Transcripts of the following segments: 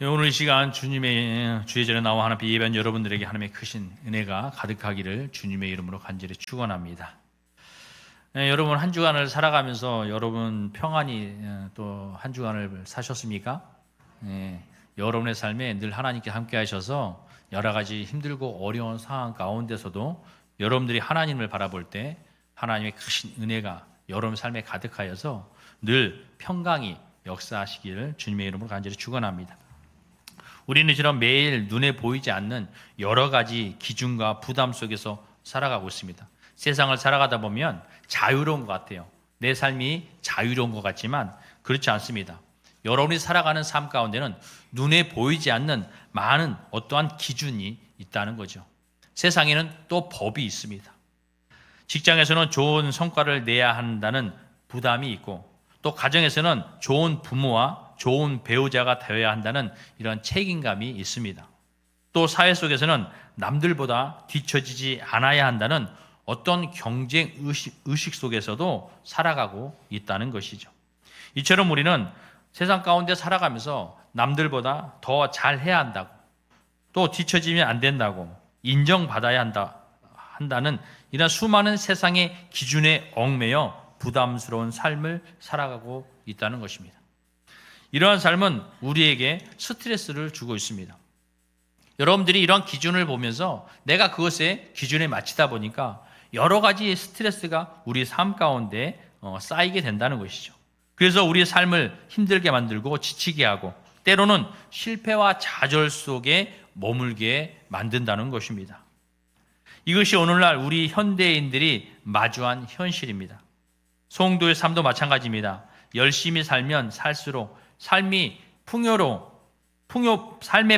오늘 이 시간 주님의 주의 전에 나와 하나님 예배한 여러분들에게 하나님의 크신 은혜가 가득하기를 주님의 이름으로 간절히 축원합니다. 여러분 한 주간을 살아가면서 여러분 평안히 또 한 주간을 사셨습니까? 여러분의 삶에 늘 하나님께 함께 하셔서 여러 가지 힘들고 어려운 상황 가운데서도 여러분들이 하나님을 바라볼 때 하나님의 크신 은혜가 여러분 삶에 가득하여서 늘 평강이 역사하시기를 주님의 이름으로 간절히 축원합니다. 우리는 이처럼 매일 눈에 보이지 않는 여러 가지 기준과 부담 속에서 살아가고 있습니다. 세상을 살아가다 보면 자유로운 것 같아요. 내 삶이 자유로운 것 같지만 그렇지 않습니다. 여러분이 살아가는 삶 가운데는 눈에 보이지 않는 많은 어떠한 기준이 있다는 거죠. 세상에는 또 법이 있습니다. 직장에서는 좋은 성과를 내야 한다는 부담이 있고 또 가정에서는 좋은 부모와 좋은 배우자가 되어야 한다는 이런 책임감이 있습니다. 또 사회 속에서는 남들보다 뒤처지지 않아야 한다는 어떤 경쟁 의식 속에서도 살아가고 있다는 것이죠. 이처럼 우리는 세상 가운데 살아가면서 남들보다 더 잘해야 한다고 또 뒤처지면 안 된다고 인정받아야 한다는 이런 수많은 세상의 기준에 얽매여 부담스러운 삶을 살아가고 있다는 것입니다. 이러한 삶은 우리에게 스트레스를 주고 있습니다. 여러분들이 이런 기준을 보면서 내가 그것에 기준에 맞추다 보니까 여러 가지 스트레스가 우리 삶 가운데 쌓이게 된다는 것이죠. 그래서 우리의 삶을 힘들게 만들고 지치게 하고 때로는 실패와 좌절 속에 머물게 만든다는 것입니다. 이것이 오늘날 우리 현대인들이 마주한 현실입니다. 성도의 삶도 마찬가지입니다. 열심히 살면 살수록 삶의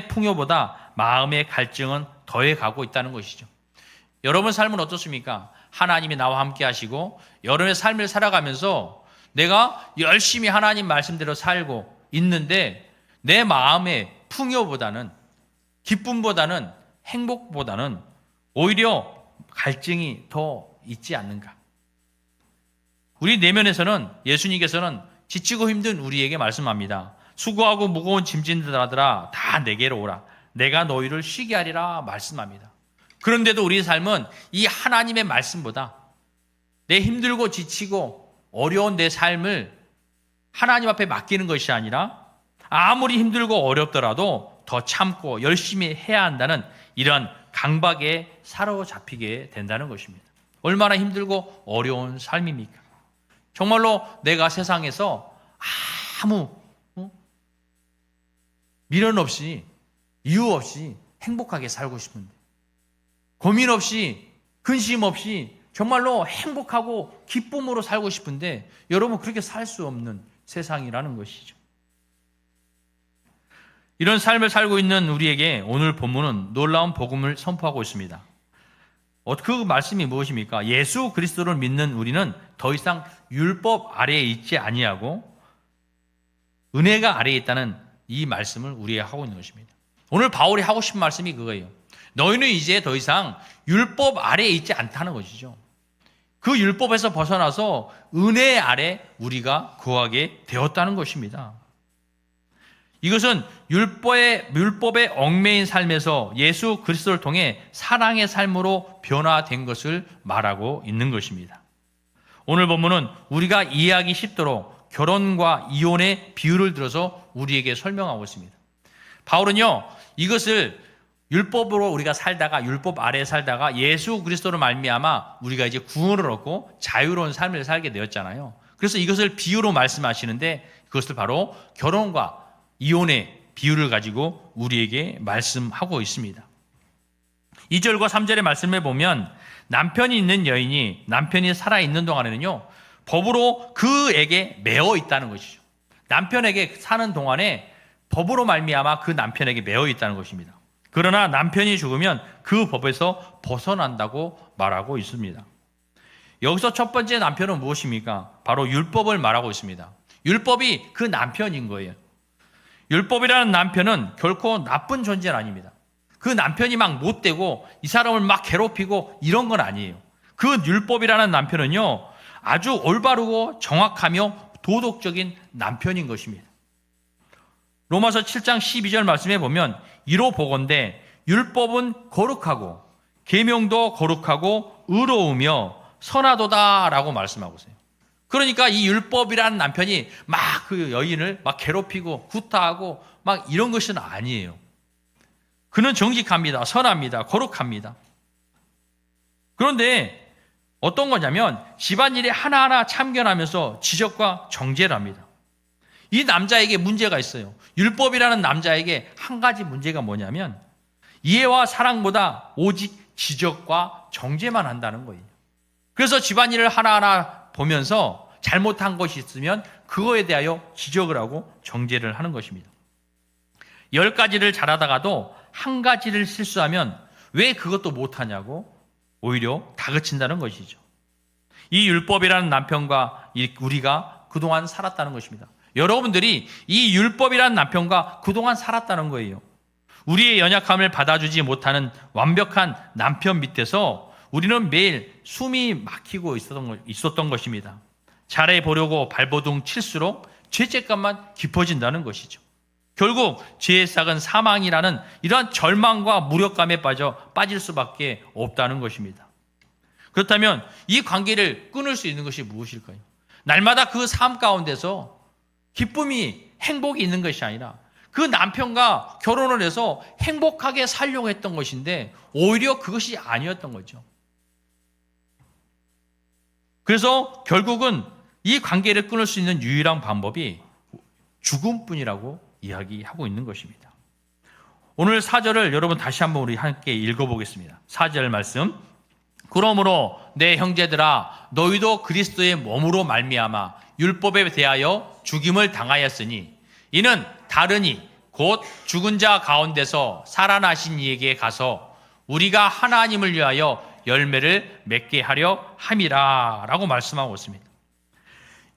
풍요보다 마음의 갈증은 더해가고 있다는 것이죠. 여러분 삶은 어떻습니까? 하나님이 나와 함께 하시고 여러분의 삶을 살아가면서 내가 열심히 하나님 말씀대로 살고 있는데 내 마음의 풍요보다는 기쁨보다는 행복보다는 오히려 갈증이 더 있지 않는가? 우리 내면에서는 예수님께서는 지치고 힘든 우리에게 말씀합니다. 수고하고 무거운 짐진들아들아 다 내게로 오라. 내가 너희를 쉬게 하리라 말씀합니다. 그런데도 우리의 삶은 이 하나님의 말씀보다 내 힘들고 지치고 어려운 내 삶을 하나님 앞에 맡기는 것이 아니라 아무리 힘들고 어렵더라도 더 참고 열심히 해야 한다는 이런 강박에 사로잡히게 된다는 것입니다. 얼마나 힘들고 어려운 삶입니까? 정말로 내가 세상에서 아무 미련 없이 이유 없이 행복하게 살고 싶은데 고민 없이 근심 없이 정말로 행복하고 기쁨으로 살고 싶은데 여러분 그렇게 살 수 없는 세상이라는 것이죠. 이런 삶을 살고 있는 우리에게 오늘 본문은 놀라운 복음을 선포하고 있습니다. 그 말씀이 무엇입니까? 예수 그리스도를 믿는 우리는 더 이상 율법 아래에 있지 아니하고 은혜가 아래에 있다는 이 말씀을 우리에게 하고 있는 것입니다. 오늘 바울이 하고 싶은 말씀이 그거예요. 너희는 이제 더 이상 율법 아래에 있지 않다는 것이죠. 그 율법에서 벗어나서 은혜 아래 우리가 거하게 되었다는 것입니다. 이것은 율법의 얽매인 삶에서 예수 그리스도를 통해 사랑의 삶으로 변화된 것을 말하고 있는 것입니다. 오늘 본문은 우리가 이해하기 쉽도록 결혼과 이혼의 비유를 들어서 우리에게 설명하고 있습니다. 바울은요, 이것을 율법으로 우리가 살다가 율법 아래에 살다가 예수 그리스도로 말미암아 우리가 이제 구원을 얻고 자유로운 삶을 살게 되었잖아요. 그래서 이것을 비유로 말씀하시는데 그것을 바로 결혼과 이혼의 비유를 가지고 우리에게 말씀하고 있습니다. 2절과 3절의 말씀을 보면 남편이 있는 여인이 남편이 살아있는 동안에는요 법으로 그에게 매어 있다는 것이죠. 남편에게 사는 동안에 법으로 말미암아 그 남편에게 매어 있다는 것입니다. 그러나 남편이 죽으면 그 법에서 벗어난다고 말하고 있습니다. 여기서 첫 번째 남편은 무엇입니까? 바로 율법을 말하고 있습니다. 율법이 그 남편인 거예요. 율법이라는 남편은 결코 나쁜 존재는 아닙니다. 그 남편이 막 못되고 이 사람을 막 괴롭히고 이런 건 아니에요. 그 율법이라는 남편은요 아주 올바르고 정확하며 도덕적인 남편인 것입니다. 로마서 7장 12절 말씀에 보면 이로 보건대 율법은 거룩하고 계명도 거룩하고 의로우며 선하도다라고 말씀하고 있어요. 그러니까 이 율법이라는 남편이 막 그 여인을 막 괴롭히고 구타하고 막 이런 것은 아니에요. 그는 정직합니다. 선합니다. 거룩합니다. 그런데 어떤 거냐면 집안일에 하나하나 참견하면서 지적과 정죄를 합니다. 이 남자에게 문제가 있어요. 율법이라는 남자에게 한 가지 문제가 뭐냐면 이해와 사랑보다 오직 지적과 정죄만 한다는 거예요. 그래서 집안일을 하나하나 보면서 잘못한 것이 있으면 그거에 대하여 지적을 하고 정죄를 하는 것입니다. 10가지를 잘하다가도 한 가지를 실수하면 왜 그것도 못하냐고 오히려 다그친다는 것이죠. 이 율법이라는 남편과 우리가 그동안 살았다는 것입니다. 여러분들이 이 율법이라는 남편과 그동안 살았다는 거예요. 우리의 연약함을 받아주지 못하는 완벽한 남편 밑에서 우리는 매일 숨이 막히고 있었던 것입니다. 잘해보려고 발버둥 칠수록 죄책감만 깊어진다는 것이죠. 결국 죄의 싹은 사망이라는 이러한 절망과 무력감에 빠질 수밖에 없다는 것입니다. 그렇다면 이 관계를 끊을 수 있는 것이 무엇일까요? 날마다 그 삶 가운데서 기쁨이 행복이 있는 것이 아니라 그 남편과 결혼을 해서 행복하게 살려고 했던 것인데 오히려 그것이 아니었던 거죠. 그래서 결국은 이 관계를 끊을 수 있는 유일한 방법이 죽음뿐이라고 이야기하고 있는 것입니다. 오늘 4절을 여러분 다시 한번 우리 함께 읽어보겠습니다. 4절 말씀. 그러므로 내 형제들아 너희도 그리스도의 몸으로 말미암아 율법에 대하여 죽임을 당하였으니 이는 다르니 곧 죽은 자 가운데서 살아나신 이에게 가서 우리가 하나님을 위하여 열매를 맺게 하려 함이라 라고 말씀하고 있습니다.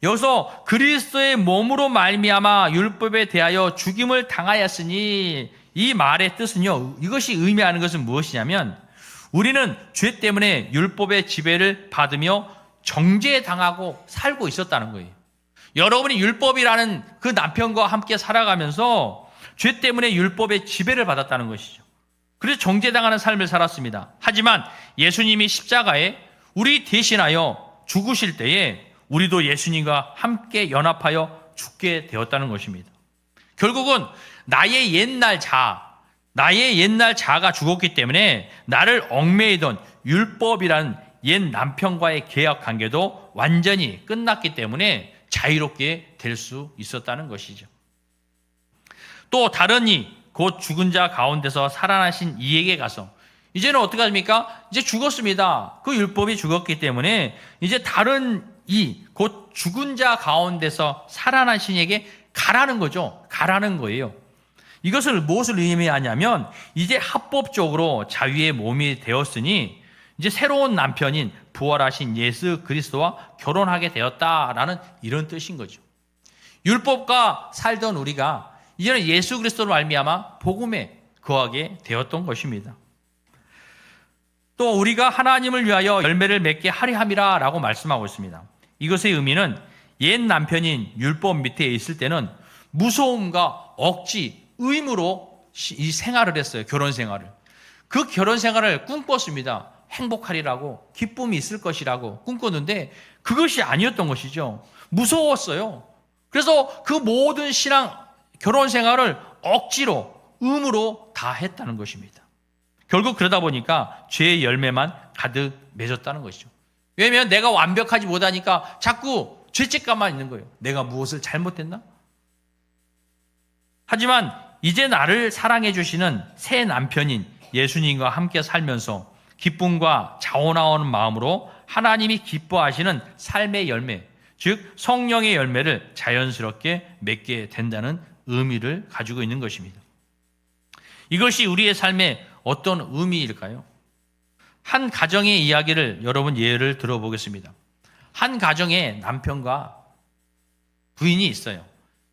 여기서 그리스도의 몸으로 말미암아 율법에 대하여 죽임을 당하였으니 이 말의 뜻은요, 이것이 의미하는 것은 무엇이냐면 우리는 죄 때문에 율법의 지배를 받으며 정죄당하고 살고 있었다는 거예요. 여러분이 율법이라는 그 남편과 함께 살아가면서 죄 때문에 율법의 지배를 받았다는 것이죠. 그래서 정죄당하는 삶을 살았습니다. 하지만 예수님이 십자가에 우리 대신하여 죽으실 때에 우리도 예수님과 함께 연합하여 죽게 되었다는 것입니다. 결국은 나의 옛날 자아가 죽었기 때문에 나를 얽매이던 율법이라는 옛 남편과의 계약 관계도 완전히 끝났기 때문에 자유롭게 될 수 있었다는 것이죠. 또 다른 이 곧 죽은 자 가운데서 살아나신 이에게 가서 이제는 어떻게 합니까? 이제 죽었습니다. 그 율법이 죽었기 때문에 이제 다른 이 곧 죽은 자 가운데서 살아나신 이에게 가라는 거죠. 가라는 거예요. 이것을 무엇을 의미하냐면 이제 합법적으로 자유의 몸이 되었으니 이제 새로운 남편인 부활하신 예수 그리스도와 결혼하게 되었다라는 이런 뜻인 거죠. 율법과 살던 우리가 이제는 예수 그리스도로 말미암아 복음에 거하게 되었던 것입니다. 또 우리가 하나님을 위하여 열매를 맺게 하려 함이라 라고 말씀하고 있습니다. 이것의 의미는 옛 남편인 율법 밑에 있을 때는 무서움과 억지, 의무로 이 생활을 했어요. 결혼 생활을. 그 결혼 생활을 꿈꿨습니다. 행복하리라고, 기쁨이 있을 것이라고 꿈꿨는데 그것이 아니었던 것이죠. 무서웠어요. 그래서 그 모든 결혼 생활을 억지로, 의무로 다 했다는 것입니다. 결국 그러다 보니까 죄의 열매만 가득 맺었다는 것이죠. 왜냐하면 내가 완벽하지 못하니까 자꾸 죄책감만 있는 거예요. 내가 무엇을 잘못했나? 하지만 이제 나를 사랑해 주시는 새 남편인 예수님과 함께 살면서 기쁨과 자원하는 마음으로 하나님이 기뻐하시는 삶의 열매, 즉 성령의 열매를 자연스럽게 맺게 된다는 의미를 가지고 있는 것입니다. 이것이 우리의 삶에 어떤 의미일까요? 한 가정의 이야기를 여러분 예를 들어보겠습니다. 한 가정에 남편과 부인이 있어요.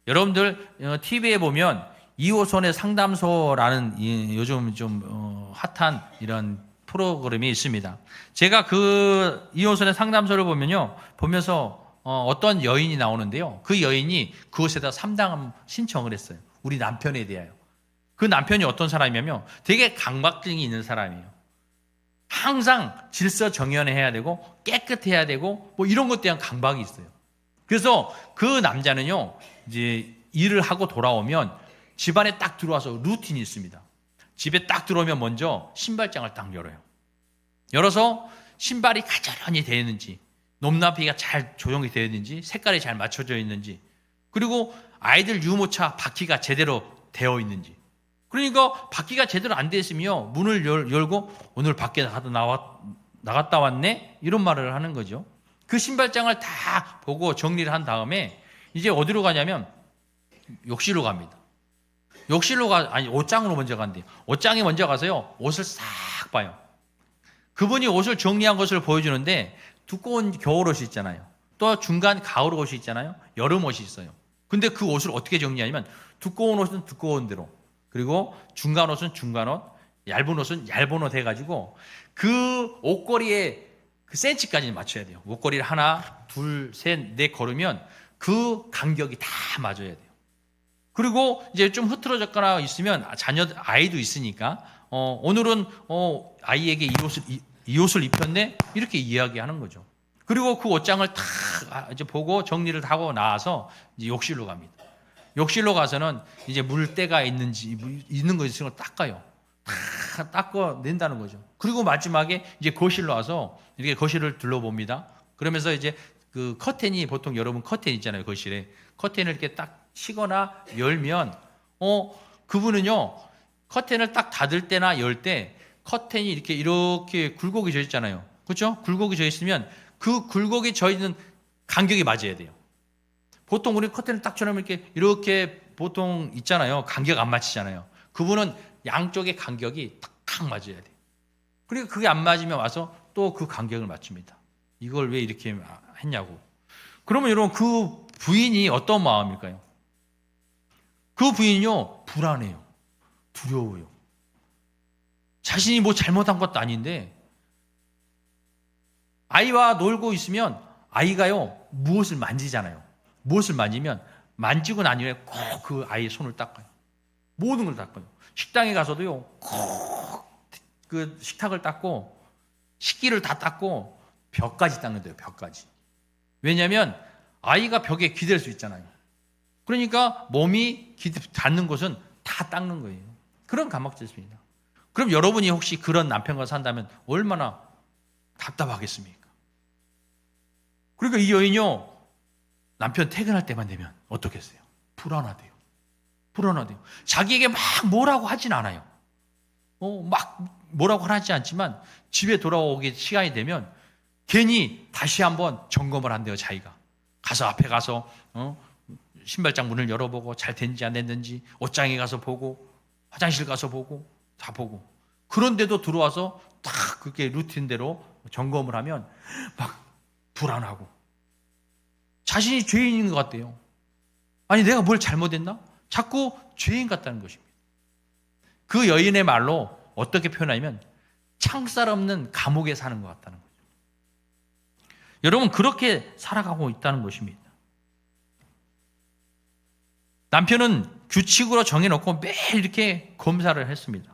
여러분들 TV에 보면 2호선의 상담소라는 요즘 좀 핫한 이런 프로그램이 있습니다. 제가 그 2호선의 상담소를 보면서 어떤 여인이 나오는데요. 그 여인이 그곳에다 상담 신청을 했어요. 우리 남편에 대하여. 그 남편이 어떤 사람이냐면 되게 강박증이 있는 사람이에요. 항상 질서 정연해야 되고 깨끗해야 되고 뭐 이런 것에 대한 강박이 있어요. 그래서 그 남자는요, 이제 일을 하고 돌아오면 집안에 딱 들어와서 루틴이 있습니다. 집에 딱 들어오면 먼저 신발장을 딱 열어요. 열어서 신발이 가지런히 되어 있는지, 높낮이가 잘 조정이 되어 있는지, 색깔이 잘 맞춰져 있는지, 그리고 아이들 유모차 바퀴가 제대로 되어 있는지. 그러니까 바퀴가 제대로 안 되어 있으면 문을 열고 오늘 밖에 나갔다 왔네? 이런 말을 하는 거죠. 그 신발장을 다 보고 정리를 한 다음에 이제 어디로 가냐면 욕실로 갑니다. 옷장으로 먼저 간대요. 옷장에 먼저 가서요, 옷을 싹 봐요. 그분이 옷을 정리한 것을 보여주는데 두꺼운 겨울옷이 있잖아요. 또 중간 가을옷이 있잖아요. 여름옷이 있어요. 근데 그 옷을 어떻게 정리하냐면 두꺼운 옷은 두꺼운 대로, 그리고 중간 옷은 중간 옷, 얇은 옷은 얇은 옷 해가지고 그 옷걸이에 그 센치까지 맞춰야 돼요. 옷걸이를 하나, 둘, 셋, 넷 걸으면 그 간격이 다 맞아야 돼요. 그리고 이제 좀 흐트러졌거나 있으면 아이도 있으니까 오늘은 아이에게 이 옷을 입혔네 이렇게 이야기하는 거죠. 그리고 그 옷장을 다 이제 보고 정리를 하고 나와서 이제 욕실로 갑니다. 욕실로 가서는 이제 물때가 있는지 있는 거 있으면 닦아요. 다 닦아 낸다는 거죠. 그리고 마지막에 이제 거실로 와서 이렇게 거실을 둘러봅니다. 그러면서 이제 그 커튼이 보통 여러분 커튼 있잖아요. 거실에 커튼을 이렇게 딱 치거나 열면 그분은요 커튼을 딱 닫을 때나 열 때 커튼이 이렇게 굴곡이 져 있잖아요. 그렇죠? 굴곡이 져 있으면 그 굴곡이 져 있는 간격이 맞아야 돼요. 보통 우리 커튼을 딱 쳐놓으면 이렇게 보통 있잖아요. 간격 안 맞추잖아요. 그분은 양쪽의 간격이 탁 맞아야 돼요. 그리고 그게 안 맞으면 와서 또 그 간격을 맞춥니다. 이걸 왜 이렇게 했냐고. 그러면 여러분 그 부인이 어떤 마음일까요? 그 부인이요 불안해요. 두려워요. 자신이 뭐 잘못한 것도 아닌데 아이와 놀고 있으면 아이가요 무엇을 만지잖아요. 무엇을 만지면 만지고 난 이후에 꼭 그 아이의 손을 닦아요. 모든 걸 닦아요. 식당에 가서도요 꼭 그 식탁을 닦고 식기를 다 닦고 벽까지 닦는데요. 벽까지. 왜냐하면 아이가 벽에 기댈 수 있잖아요. 그러니까 몸이 닿는 곳은 다 닦는 거예요. 그런 감각질입니다. 그럼 여러분이 혹시 그런 남편과 산다면 얼마나 답답하겠습니까? 그러니까 이 여인이요 남편 퇴근할 때만 되면 어떻겠어요? 불안하대요. 자기에게 막 뭐라고 하진 않아요. 막 뭐라고 하지 않지만 집에 돌아오기 시간이 되면 괜히 다시 한번 점검을 한대요. 자기가 가서 앞에 가서 신발장 문을 열어보고 잘 됐는지 안 됐는지, 옷장에 가서 보고 화장실 가서 보고 다 보고, 그런데도 들어와서 딱 그렇게 루틴대로 점검을 하면 막 불안하고 자신이 죄인인 것 같대요. 아니 내가 뭘 잘못했나? 자꾸 죄인 같다는 것입니다. 그 여인의 말로 어떻게 표현하냐면 창살 없는 감옥에 사는 것 같다는 거죠. 여러분 그렇게 살아가고 있다는 것입니다. 남편은 규칙으로 정해놓고 매일 이렇게 검사를 했습니다.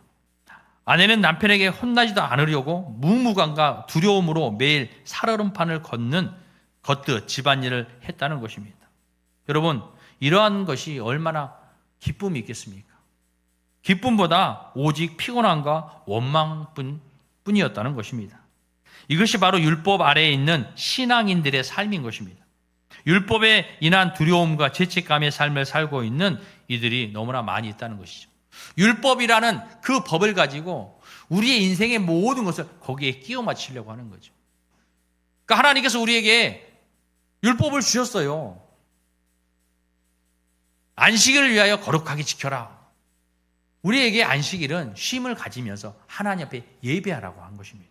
아내는 남편에게 혼나지도 않으려고 무무감과 두려움으로 매일 살얼음판을 걷듯 집안일을 했다는 것입니다. 여러분 이러한 것이 얼마나 기쁨이 있겠습니까? 기쁨보다 오직 피곤함과 원망뿐이었다는 것입니다. 이것이 바로 율법 아래에 있는 신앙인들의 삶인 것입니다. 율법에 인한 두려움과 죄책감의 삶을 살고 있는 이들이 너무나 많이 있다는 것이죠. 율법이라는 그 법을 가지고 우리의 인생의 모든 것을 거기에 끼워 맞추려고 하는 거죠. 그러니까 하나님께서 우리에게 율법을 주셨어요. 안식일을 위하여 거룩하게 지켜라. 우리에게 안식일은 쉼을 가지면서 하나님 앞에 예배하라고 한 것입니다.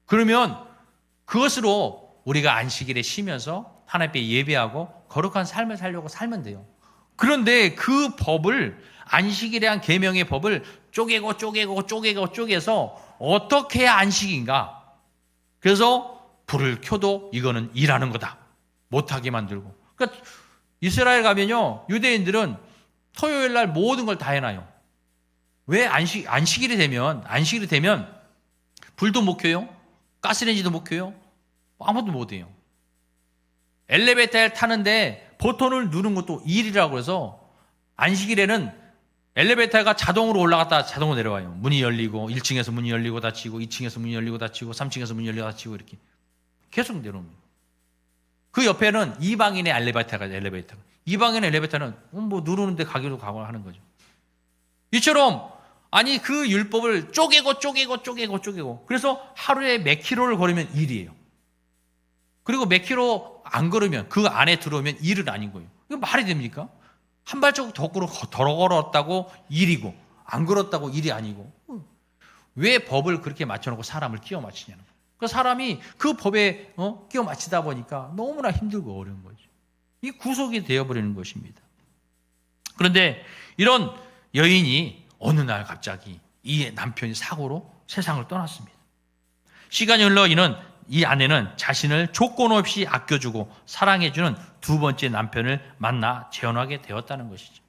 그러면 그것으로 우리가 안식일에 쉬면서 하나님 앞에 예배하고 거룩한 삶을 살려고 살면 돼요. 그런데 그 법을, 안식일에 한 계명의 법을 쪼개서 어떻게 해야 안식인가? 그래서 불을 켜도 이거는 일하는 거다. 못하게 만들고. 그러니까 이스라엘 가면요, 유대인들은 토요일 날 모든 걸 다 해놔요. 왜 안식일이 되면 불도 못 켜요? 가스레인지도 못 켜요? 아무것도 못 해요. 엘리베이터를 타는데 버튼을 누르는 것도 일이라고 해서 안식일에는 엘리베이터가 자동으로 올라갔다 자동으로 내려와요. 문이 열리고 1층에서 문이 열리고 닫히고 2층에서 문이 열리고 닫히고 3층에서 문이 열리고 닫히고 이렇게 계속 내려옵니다. 그 옆에는 이방인의 엘리베이터가 이방인의 엘리베이터는 뭐 누르는데 가기도 가고 하는 거죠. 이처럼 아니 그 율법을 쪼개고 그래서 하루에 몇 킬로를 걸으면 일이에요. 그리고 몇 킬로 안 걸으면 그 안에 들어오면 일은 아닌 거예요. 이거 말이 됩니까? 한 발자국 더 걸었다고 일이고 안 걸었다고 일이 아니고 왜 법을 그렇게 맞춰놓고 사람을 끼워 맞추냐는 거예요. 그 사람이 그 법에 끼워 맞추다 보니까 너무나 힘들고 어려운 거죠. 이 구속이 되어버리는 것입니다. 그런데 이런 여인이 어느 날 갑자기 이 남편이 사고로 세상을 떠났습니다. 시간이 흘러 이 아내는 자신을 조건 없이 아껴주고 사랑해주는 두 번째 남편을 만나 재혼하게 되었다는 것이죠.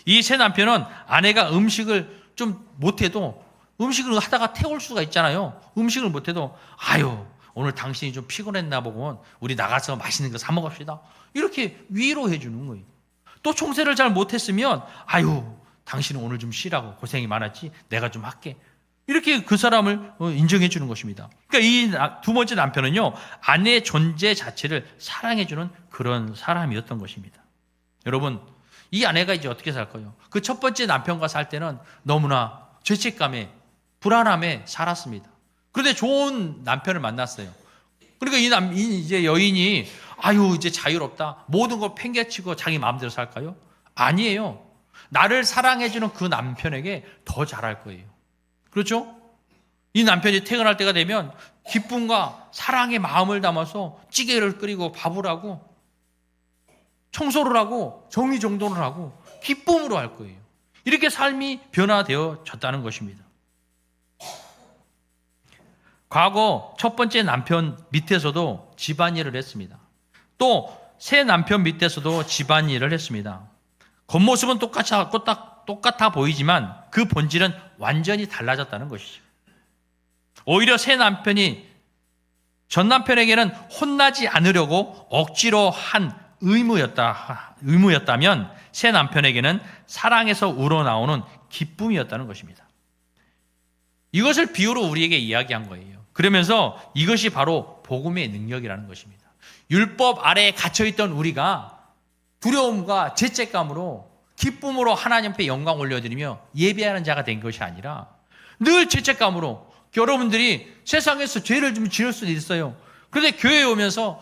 이 새 남편은 아내가 음식을 좀 못해도 음식을 하다가 태울 수가 있잖아요. 음식을 못해도 아유 오늘 당신이 좀 피곤했나 보군. 우리 나가서 맛있는 거 사 먹읍시다. 이렇게 위로해 주는 거예요. 또 총세를 잘 못했으면 아유 당신은 오늘 좀 쉬라고 고생이 많았지 내가 좀 할게. 이렇게 그 사람을 인정해 주는 것입니다. 그러니까 이 두 번째 남편은요 아내의 존재 자체를 사랑해 주는 그런 사람이었던 것입니다. 여러분 이 아내가 이제 어떻게 살까요? 그 첫 번째 남편과 살 때는 너무나 죄책감에 불안함에 살았습니다. 그런데 좋은 남편을 만났어요. 그러니까 이제 여인이 아유 이제 자유롭다 모든 걸 팽개치고 자기 마음대로 살까요? 아니에요. 나를 사랑해주는 그 남편에게 더 잘할 거예요. 그렇죠? 이 남편이 퇴근할 때가 되면 기쁨과 사랑의 마음을 담아서 찌개를 끓이고 밥을 하고 청소를 하고 정리정돈을 하고 기쁨으로 할 거예요. 이렇게 삶이 변화되어졌다는 것입니다. 과거 첫 번째 남편 밑에서도 집안일을 했습니다. 또 새 남편 밑에서도 집안일을 했습니다. 겉모습은 똑같아 보이지만 그 본질은 완전히 달라졌다는 것이죠. 오히려 새 남편이 전 남편에게는 혼나지 않으려고 억지로 한 의무였다면 새 남편에게는 사랑에서 우러나오는 기쁨이었다는 것입니다. 이것을 비유로 우리에게 이야기한 거예요. 그러면서 이것이 바로 복음의 능력이라는 것입니다. 율법 아래에 갇혀있던 우리가 두려움과 죄책감으로 기쁨으로 하나님 앞에 영광 올려드리며 예배하는 자가 된 것이 아니라 늘 죄책감으로 여러분들이 세상에서 죄를 좀 지을 수도 있어요. 그런데 교회에 오면서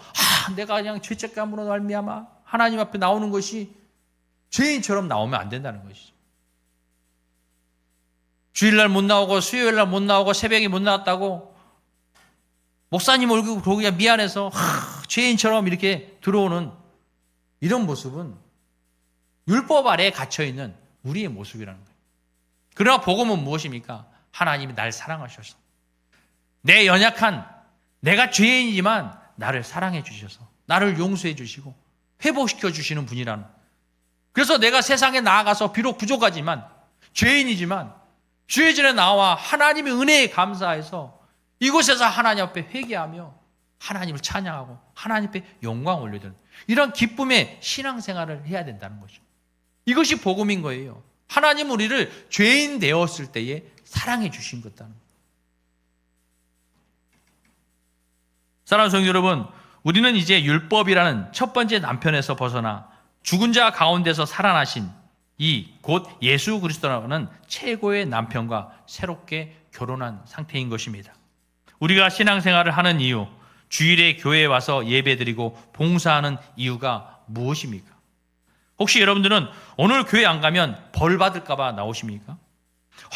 내가 그냥 죄책감으로 말미암아 하나님 앞에 나오는 것이 죄인처럼 나오면 안 된다는 것이죠. 주일날 못 나오고 수요일날 못 나오고 새벽에 못 나왔다고 목사님 얼굴 보기가 미안해서 죄인처럼 이렇게 들어오는 이런 모습은 율법 아래에 갇혀있는 우리의 모습이라는 거예요. 그러나 복음은 무엇입니까? 하나님이 날 사랑하셔서 내 연약한 내가 죄인이지만 나를 사랑해 주셔서 나를 용서해 주시고 회복시켜 주시는 분이라는. 그래서 내가 세상에 나아가서 비록 부족하지만 죄인이지만 주의 전에 나와 하나님의 은혜에 감사해서 이곳에서 하나님 앞에 회개하며 하나님을 찬양하고 하나님 앞에 영광 올려드리는 이런 기쁨의 신앙생활을 해야 된다는 거죠. 이것이 복음인 거예요. 하나님 우리를 죄인 되었을 때에 사랑해 주신 것다는 거예요. 사랑하는 성도 여러분, 우리는 이제 율법이라는 첫 번째 남편에서 벗어나 죽은 자 가운데서 살아나신 이 곧 예수 그리스도라는 최고의 남편과 새롭게 결혼한 상태인 것입니다. 우리가 신앙생활을 하는 이유, 주일에 교회에 와서 예배드리고 봉사하는 이유가 무엇입니까? 혹시 여러분들은 오늘 교회 안 가면 벌 받을까 봐 나오십니까?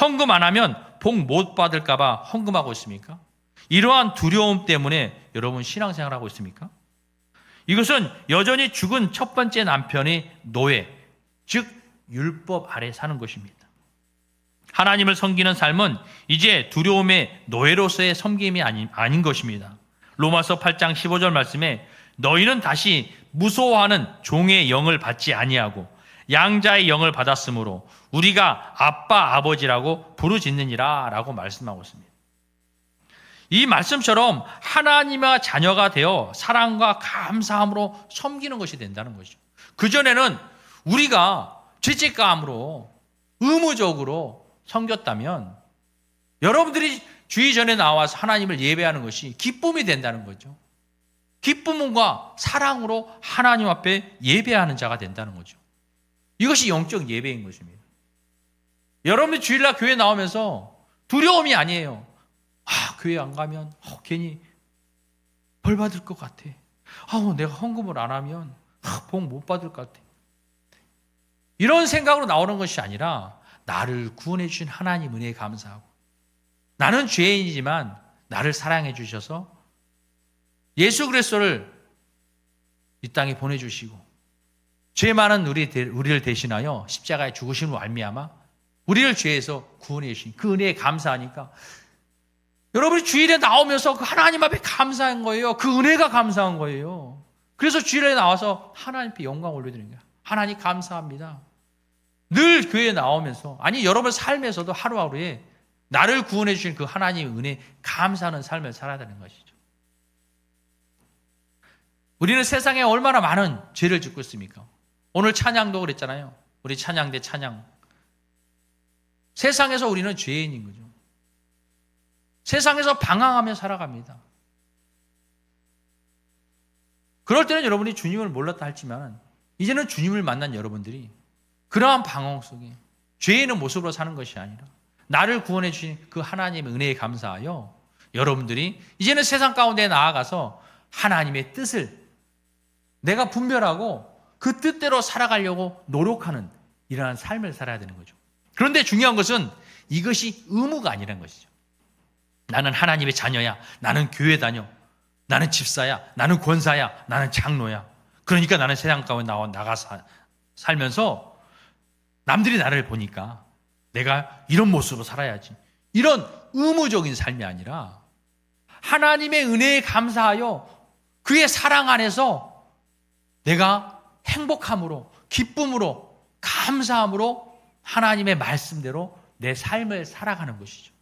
헌금 안 하면 복 못 받을까 봐 헌금하고 있습니까? 이러한 두려움 때문에 여러분 신앙생활하고 있습니까? 이것은 여전히 죽은 첫 번째 남편의 노예, 즉 율법 아래 사는 것입니다. 하나님을 섬기는 삶은 이제 두려움의 노예로서의 섬김이 아닌 것입니다. 로마서 8장 15절 말씀에 너희는 다시 무서워하는 종의 영을 받지 아니하고 양자의 영을 받았으므로 우리가 아빠 아버지라고 부르짖느니라 라고 말씀하고 있습니다. 이 말씀처럼 하나님의 자녀가 되어 사랑과 감사함으로 섬기는 것이 된다는 것이죠. 그전에는 우리가 죄책감으로 의무적으로 섬겼다면 여러분들이 주의 전에 나와서 하나님을 예배하는 것이 기쁨이 된다는 거죠. 기쁨과 사랑으로 하나님 앞에 예배하는 자가 된다는 거죠. 이것이 영적 예배인 것입니다. 여러분이 주일날 교회 나오면서 두려움이 아니에요. 교회 안 가면 괜히 벌 받을 것 같아. 내가 헌금을 안 하면 복 못 받을 것 같아. 이런 생각으로 나오는 것이 아니라 나를 구원해 주신 하나님 은혜에 감사하고 나는 죄인이지만 나를 사랑해 주셔서 예수 그리스도를 이 땅에 보내주시고 죄 많은 우리를 대신하여 십자가에 죽으심으로 말미암아 우리를 죄에서 구원해 주신 그 은혜에 감사하니까 여러분이 주일에 나오면서 그 하나님 앞에 감사한 거예요. 그 은혜가 감사한 거예요. 그래서 주일에 나와서 하나님 앞에 영광 올려드리는 거예요. 하나님 감사합니다. 늘 교회에 나오면서 여러분 삶에서도 하루하루에 나를 구원해 주신 그 하나님의 은혜 감사하는 삶을 살아야 되는 것이죠. 우리는 세상에 얼마나 많은 죄를 짓고 있습니까? 오늘 찬양도 그랬잖아요. 우리 찬양대 찬양. 세상에서 우리는 죄인인 거죠. 세상에서 방황하며 살아갑니다. 그럴 때는 여러분이 주님을 몰랐다 할지만 이제는 주님을 만난 여러분들이 그러한 방황 속에 죄 있는 모습으로 사는 것이 아니라 나를 구원해 주신 그 하나님의 은혜에 감사하여 여러분들이 이제는 세상 가운데 나아가서 하나님의 뜻을 내가 분별하고 그 뜻대로 살아가려고 노력하는 이러한 삶을 살아야 되는 거죠. 그런데 중요한 것은 이것이 의무가 아니라는 것이죠. 나는 하나님의 자녀야. 나는 교회 다녀. 나는 집사야. 나는 권사야. 나는 장로야. 그러니까 나는 세상 가운데 나가서 살면서 남들이 나를 보니까 내가 이런 모습으로 살아야지. 이런 의무적인 삶이 아니라 하나님의 은혜에 감사하여 그의 사랑 안에서 내가 행복함으로, 기쁨으로, 감사함으로 하나님의 말씀대로 내 삶을 살아가는 것이죠.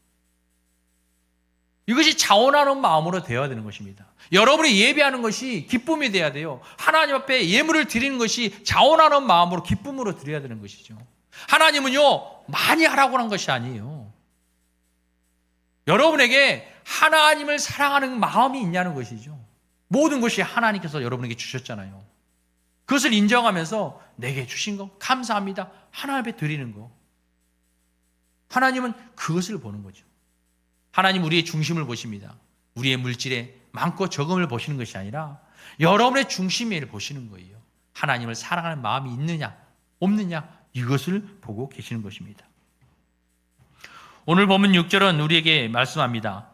이것이 자원하는 마음으로 되어야 되는 것입니다. 여러분이 예배하는 것이 기쁨이 되어야 돼요. 하나님 앞에 예물을 드리는 것이 자원하는 마음으로 기쁨으로 드려야 되는 것이죠. 하나님은요, 많이 하라고 한 것이 아니에요. 여러분에게 하나님을 사랑하는 마음이 있냐는 것이죠. 모든 것이 하나님께서 여러분에게 주셨잖아요. 그것을 인정하면서 내게 주신 거 감사합니다. 하나님 앞에 드리는 거. 하나님은 그것을 보는 거죠. 하나님 우리의 중심을 보십니다. 우리의 물질에 많고 적음을 보시는 것이 아니라 여러분의 중심을 보시는 거예요. 하나님을 사랑하는 마음이 있느냐 없느냐 이것을 보고 계시는 것입니다. 오늘 본문 6절은 우리에게 말씀합니다.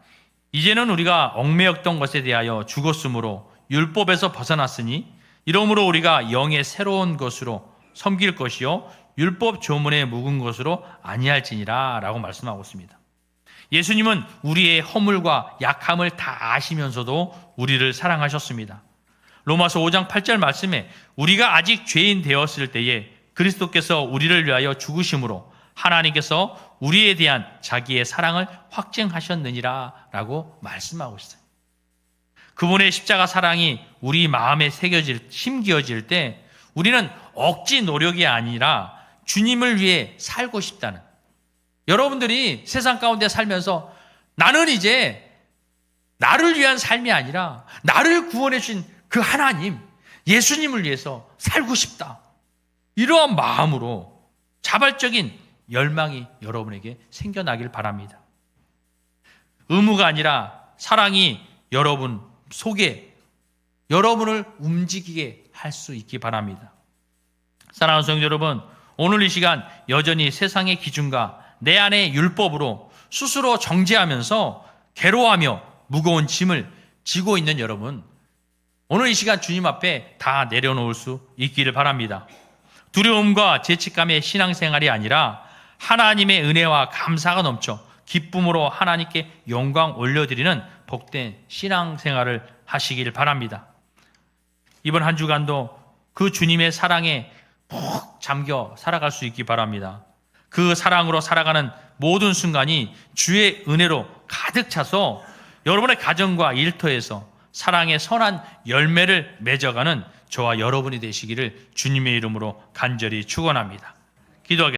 이제는 우리가 얽매였던 것에 대하여 죽었으므로 율법에서 벗어났으니 이러므로 우리가 영의 새로운 것으로 섬길 것이요 율법 조문에 묵은 것으로 아니할지니라 라고 말씀하고 있습니다. 예수님은 우리의 허물과 약함을 다 아시면서도 우리를 사랑하셨습니다. 로마서 5장 8절 말씀에 우리가 아직 죄인 되었을 때에 그리스도께서 우리를 위하여 죽으심으로 하나님께서 우리에 대한 자기의 사랑을 확증하셨느니라 라고 말씀하고 있어요. 그분의 십자가 사랑이 우리 마음에 심겨질 때 우리는 억지 노력이 아니라 주님을 위해 살고 싶다는, 여러분들이 세상 가운데 살면서 나는 이제 나를 위한 삶이 아니라 나를 구원해 주신 그 하나님, 예수님을 위해서 살고 싶다. 이러한 마음으로 자발적인 열망이 여러분에게 생겨나길 바랍니다. 의무가 아니라 사랑이 여러분 속에 여러분을 움직이게 할 수 있기 바랍니다. 사랑하는 성도 여러분, 오늘 이 시간 여전히 세상의 기준과 내 안의 율법으로 스스로 정죄하면서 괴로워하며 무거운 짐을 지고 있는 여러분, 오늘 이 시간 주님 앞에 다 내려놓을 수 있기를 바랍니다. 두려움과 죄책감의 신앙생활이 아니라 하나님의 은혜와 감사가 넘쳐 기쁨으로 하나님께 영광 올려드리는 복된 신앙생활을 하시길 바랍니다. 이번 한 주간도 그 주님의 사랑에 푹 잠겨 살아갈 수 있기 바랍니다. 그 사랑으로 살아가는 모든 순간이 주의 은혜로 가득 차서 여러분의 가정과 일터에서 사랑의 선한 열매를 맺어가는 저와 여러분이 되시기를 주님의 이름으로 간절히 축원합니다. 기도하겠습니다.